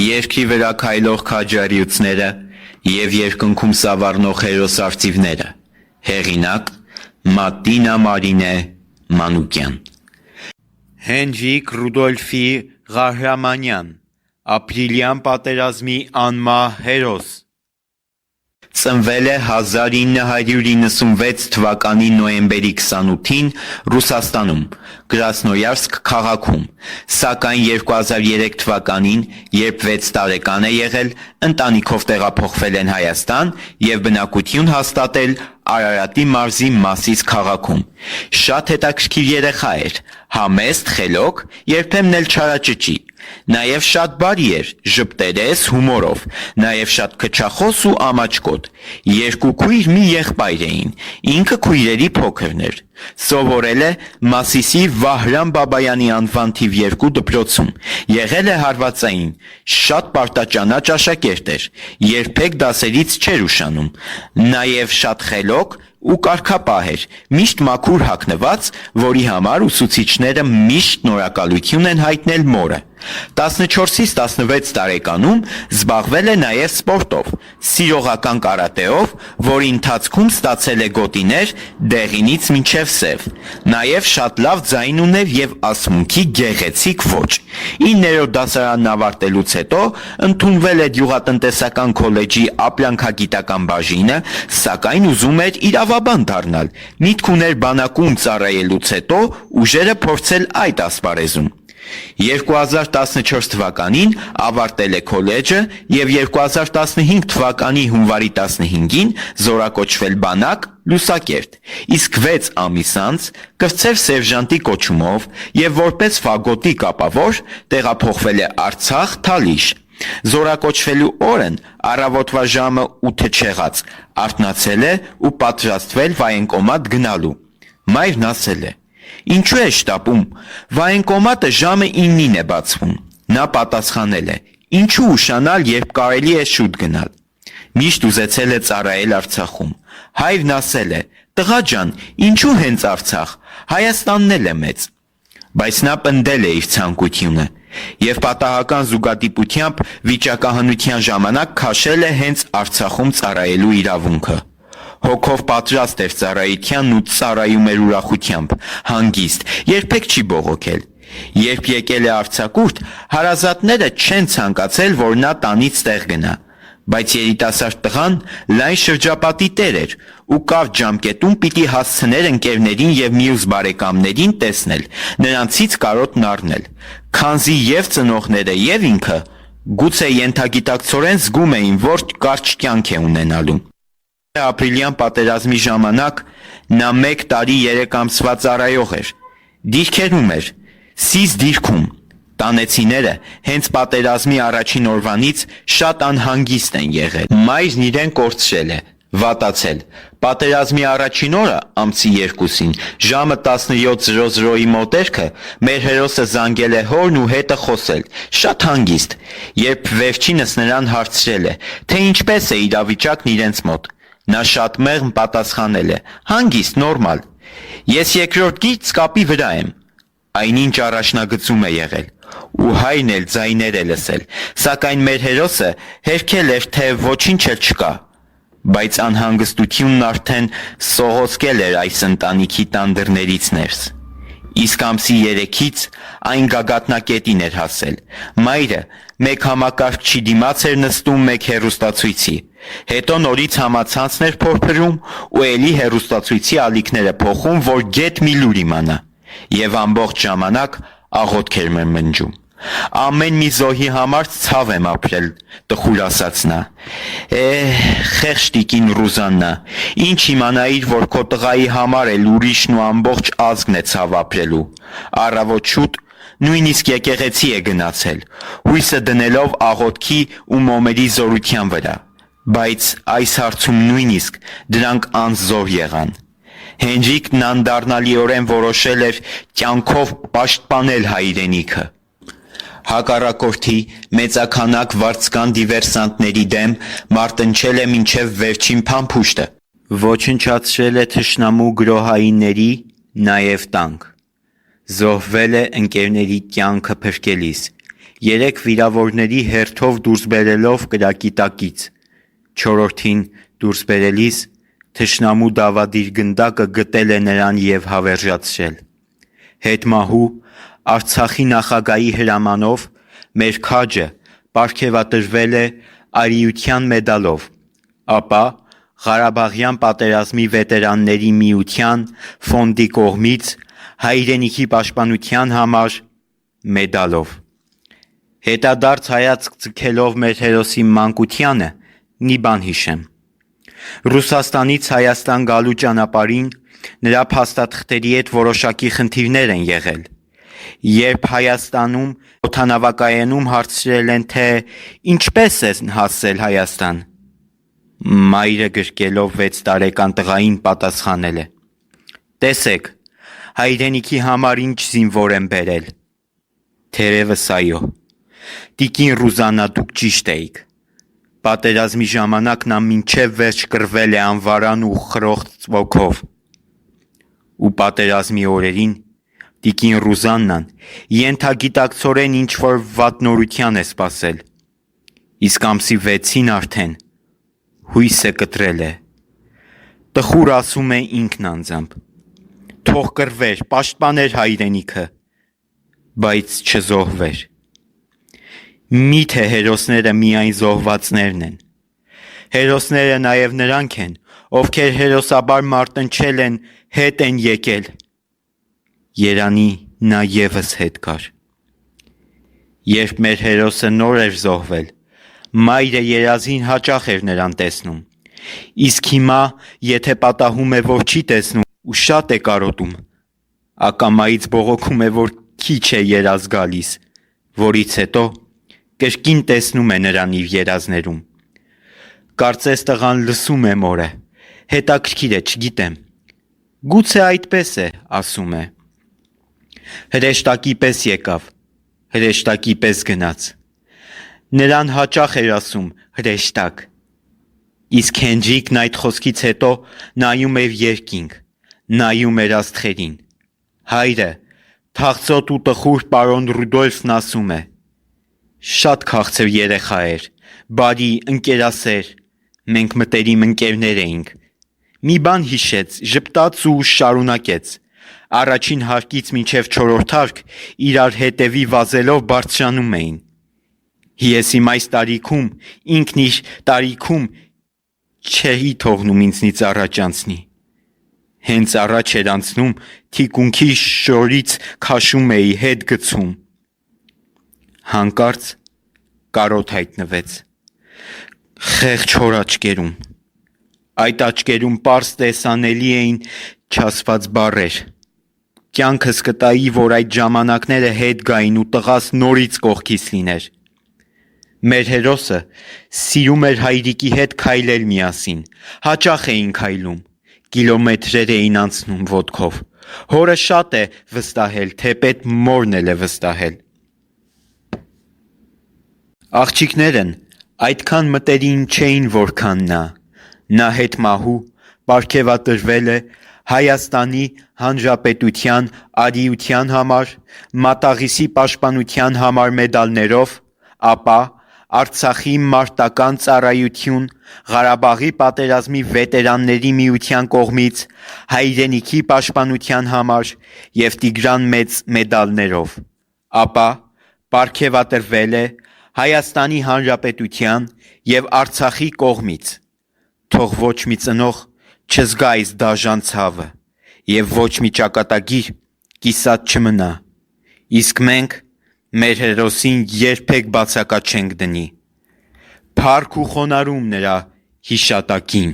երկրի վրա քայլող քաջարիությունները և երկնքում սավառնող հերոսարծիվները։ Հեղինակ Մատինա Մարինե Մանուկյան։ Հենրիկ Ռուդոլֆի Ղահրամանյան, ապրիլյան պատերազմի անմահ հերոս։ Ծնվել է 1996 թվականի նոյեմբերի 28-ին Ռուսաստանում, Կրասնոյարսկ քաղաքում, սակայն 2003 թվականին, երբ 6 տարեկան է եղել, ընտանիքով տեղափոխվել են Հայաստան և բնակություն հաստատել Արարատի մարզի Մասիս քաղաքում։ Շատ հետաքրքիր երեխա էր, համեստ, խելոք, երբեմն էլ չարաճճի։ Նաև շատ բարի էր, ժպտերես, հումորով, նաև շատ քչախոս ու ամաչկոտ։ Երկու քույր մի եղբայր էին, ինքը քույրերի փոքրն էր։ Սովորել է Մասիսի Վահրամ Բաբայանի անվան թիվ 2 դպրոցում, եղել է հարվածային, շատ պարտաճանաչ աշակերտ էր, երբեք դասերից չէր ուշանում, նաև շատ խելոք ու կարգապահ էր, միշտ մաքուր հագնված, որի համար ուսուցիչները միշտ շնորհակալություն են հայտնել մորը։ 14-ից 16 տարեկանում զբաղվել է նաև սպորտով, սիրողական կարատեով, որի ընթացքում ստացել է գոտիներ դեղինից մինչև սև։ Նաև շատ լավ ձայն ուներ և ասմունքի գեղեցիկ ոճ։ 9-րդ դասարանն ավարտելուց հետո ընդունվել է գյուղատնտեսական քոլեջի ապրանքագիտական բաժինը, սակայն ուզում էր իրավաբան դառնալ, միտք ուներ բանակում ծառայելուց հետո ուժերը փորձել այդ ասպարեզում։ 2014 թվականին ավարտել է քոլեջը և 2015 թվականի հունվարի 15-ին զորակոչվել բանակ լուսակերտ, իսկ 6 ամիս անց կրտսեր սերժանտի կոչումով և որպես ֆագոտի կապավոր տեղափոխվել է Արցախ Թալիշ։ Զորակոչվելու օրն առավոտվա ժամը 8 չեղած արթնացել է ու պատրաստվել վայենկոմատ գնալու։ Մայրն ասել է. «Ինչու է շտապում, վայենկոմատը ժամը 9-ին է բացվում»։ Նա պատասխանել է. «Ինչու ուշանալ, երբ կարելի է շուտ գնալ»։ Միշտ ուզեցել է ծառայել Արցախում։ Հայրն ասել է. «Տղա ջան, ինչու հենց Արցախ, Հայաստանն էլ է մեծ»։ Բայց նա պնդել է իր ցանկությունը և պատահական զուգադիպությամբ վիճակահանության ժամանակ քաշել է հենց Արցախում ծառայելու իրավունքը։ Հոգով պատրաստ էր ծառայությանն ու ծառայում էր ուրախությամբ, հանգիստ, երբեք չի բողոքել։ Երբ եկել է արձակուրդ, հարազատները չեն ցանկացել, որ նա տանից տեղ գնա, բայց երիտասարդ տղան լայն շրջապատի տեր էր ու կարճ ժամկետում պիտի հասցներ ընկերներին և մյուս բարեկամներին տեսնել, նրանցից կարոտն առնել, քանզի և ծնողները և ինքը գուցե ենթագիտակցորեն զգում էին, որ կարճ կյանք է ունենալու։ Ապրիլյան պատերազմի ժամանակ նա 1 տարի 3 ամսվա ծառայող էր, դիրքերում էր, Սիս դիրքում։ Տանեցիները հենց պատերազմի առաջին օրվանից շատ անհանգիստ են եղել։ Մայրն իրեն կորցրել է, վատացել։ Պատերազմի առաջին օրը, ամսի 2-ին, ժամը 17:00-ի մոտերքը մեր հերոսը զանգել է հորն ու հետը խոսել, շատ հանգիստ, երբ վերջինս նրան հարցրել է, թե ինչպես է իրավիճակն իրենց մոտ։ Նա շատ մեղմ պատասխանել է. «Հանգիստ, նորմալ։ Ես երկրորդ գիծ կապի վրա եմ»։ Այնինչ առաջնագծում է եղել, ու հայրն էլ ձայներ է լսել, սակայն մեր հերոսը հերքել էր, թե ոչինչ էլ չկա, բայց անհանգստությունն արդեն սողոսկել էր այս ընտանիքի տան դռներից ներս։ Իսկ ամսի 3-ից այն գագաթնակետին էր հասել։ Մայրը մեկ համակարգչի դիմաց էր նստում, մեկ հեռուստացույցի, հետո նորից համացանցն էր փորփրում ու էլի հեռուստացույցի ալիքները փոխում, որ գեթ մի լուր իմանա, և ամբողջ ժամանակ աղոթք էր մրմնջում։ «Ամեն մի զոհի համար ցավ եմ ապրել», տխուր ասաց նա։ Խեղճ տիկին Ռուզաննա, ինչ իմանայիր, որ քո տղայի համար էլ ուրիշն ու ամբողջ ազգն է ցավ ապրելու։ Առավոտ շուտ նույնիսկ եկեղեցի է գնացել, հույսը դնելով աղոթքի ու մոմերի զորության վրա, բայց այս հարցում նույնիսկ դրանք անզոր եղան։ Հենրիկն անդառնալիորեն որոշել էր կյանքով պաշտպանել հայրենիքը։ Հակառակորդի մեծաքանակ վարձկան դիվերսանտների դեմ մարտնչել է մինչև վերջին փամփուշտը, ոչնչացրել է թշնամու գրոհայինների, նաև տանկ, զոհվել է ընկերների կյանքը փրկելիս 3 վիրավորների հերթով դուրս բերելով կրակի տակից, 4-ին դուրս բերելիս թշնամու դավադիր գնդակը գտել է նրան և հավերժացրել։ Հետմահու Արցախի նախագահի հրամանով մեր քաջը պարգևատրվել է արիության մեդալով, ապա Ղարաբաղյան պատերազմի վետերանների միության ֆոնդի կողմից հայրենիքի պաշտպանության համար մեդալով։ Հետադարձ հայացք ձգելով մեր հերոսի մանկությանը մի բան հիշեմ։ Ռուսաստանից Հայաստան գալու ճանապարհին նրա փաստաթղթերի հետ որոշակի խնդիրներ են եղել։ Երբ Հայաստանում օդանավակայանում հարցրել են, թե ինչպես է հասել Հայաստան, մայրը գրկելով 6 տարեկան տղային պատասխանել է. «Տեսեք, հայրենիքի համար ինչ զինվոր եմ բերել»։ Թերևս այո, տիկին Ռուզաննա, դուք ճիշտ էիք։ Պատերազմի ժամանակ նա մինչև վերջ կռվել է անվարան ու խրոխտ ոգով։ Ու պատերազմի օրերին տիկին Ռուզաննան ենթագիտակցորեն ինչ-որ վատ նորության է սպասել, իսկ ամսի 6-ին արդեն հույսը կտրել է։ Տխուր ասում է ինքն անձամբ, թող կռվեր, պաշտպաներ հայրենիքը, բայց չզոհվեր։ Միթե հերոսները միայն զոհվածներն են։ Հերոսները նաև նրանք են, ովքեր հերոսաբար մարտնչել են, հետ են եկել։ Երանի նա ևս հետ կար։ Երբ մեր հերոսը նոր էր զոհվել, մայրը երազին հաճախ էր նրան տեսնում, իսկ հիմա, եթե պատահում է, որ չի տեսնում ու շատ է կարոտում, ակամայից բողոքում է, որ քիչ է երազ գալիս, որից հետո կրկին տեսնում է նրան իր երազներում։ Կարծես տղան լսում է մորը, հետաքրքիր է, չգիտեմ, գուցե այդպես է, ասում է։ Հրեշտակի պես եկավ, հրեշտակի պես գնաց։ Նրան հաճախ էր ասում հրեշտակ, իսկ Հենրիկն այդ խոսքից հետո նայում էր երկինք, նայում էր աստղերին։ Հայրը, թախծոտ ու տխուր պարոն Ռուդոլֆն ասում է. շատ քաղցր երեխա էր, բարի, ընկերասեր, մենք մտերիմ ընկերներ էինք։ Մի բան հիշեց, ժպտաց ու շարունակեց. առաջին հարկից մինչև 4-րդ հարկ իրար հետևի վազելով բարձրանում էին։ Ես իմ այս տարիքում, ինքն իր տարիքում չէի թողնում ինձնից առաջ անցնի։ Հենց առաջ էր անցնում, թիկունքի շորից քաշում էի, հետ գցում։ Հանկարծ կարոտ հայտնվեց։ Խեղճ հոր աչքերում։ Այդ աչքերում պարզ տեսանելի էին չասված բառեր։ Կյանքս կտայի, որ այդ ժամանակները հետ գային ու տղաս նորից կողքիս լիներ։ Մեր հերոսը սիրում էր հայրիկի հետ քայլել միասին, հաճախ էին քայլում, կիլոմետրեր էին անցնում ոտքով։ Հորը շատ է վստահել, թեպետ մորն էլ է վստահել։ Աղջիկներն այդքան մտերիմ չէին, որքան նա հետմահու պարգևատրվել է Հայաստանի Հանրապետության արիության համար, մատաղիսի պաշտպանության համար մեդալներով, ապա Արցախի մարտական ծառայություն, Ղարաբաղի պատերազմի վետերանների միության կողմից հայրենիքի պաշտպանության համար և Տիգրան Մեծ մեդալներով, ապա պարգևատրվել է Հայաստանի Հանրապետության և Արցախի կողմից։ Թող ոչ մի ծնող չզգա այս դաժան ցավը և ոչ մի ճակատագիր կիսատ չմնա, իսկ մենք մեր հերոսին երբեք բացակա չենք դնի։ Փառք ու խոնարհում նրա հիշատակին։